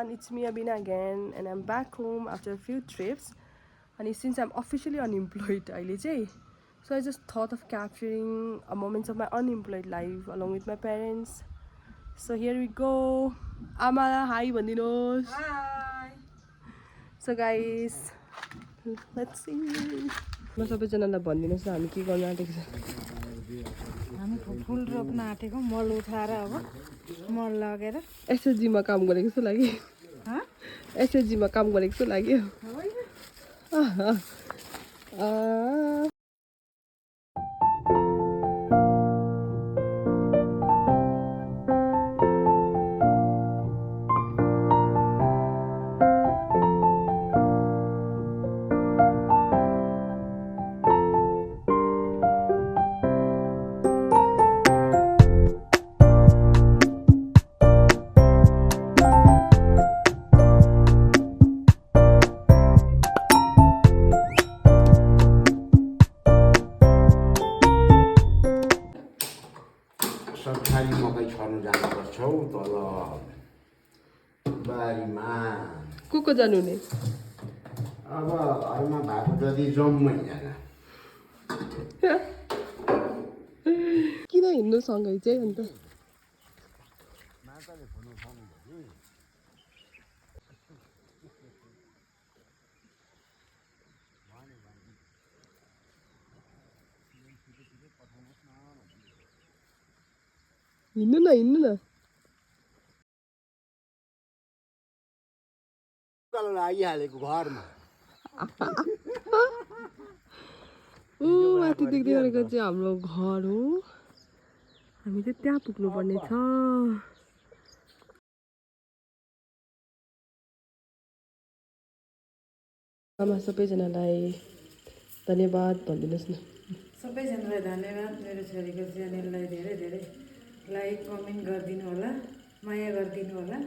everyone, it's me Abina again and I'm back home after a few trips. And since I'm officially unemployed, so I just thought of capturing a moments of my unemployed life along with my parents. So here we go. Ama, hi Bandinos. Hi. So guys, let's see. म सबैजनालाई भनिदिनुहोस् न हामी के गर्न आँटेको छ। हामी फुल रोप्न आँटेको मल उठाएर अब मल लगेर एसएचजीमा काम गरेको जस्तो लाग्यो। एसएचजीमा काम गरेको जस्तो लाग्यो। सरकारी मकै छर्नु जानुपर्छ हौ तल बारीमा। को जानु नि? अब घरमा भएको जति जम्मैजना। किन हिँड्नु सँगै चाहिँ अन्त? हिँड्नु न हिँड्नु न। लागिहालेको घरमा ऊ माथि देख्दै गरेको चाहिँ हाम्रो घर हो। हामी चाहिँ त्यहाँ पुग्नुपर्ने छ। आमा सबैजनालाई धन्यवाद भनिदिनुहोस् न। सबैजनालाई धन्यवाद। मेरो छोरीको च्यानललाई धेरै धेरै लाइक कमेन्ट गरिदिनु होला, माया गरिदिनु होला।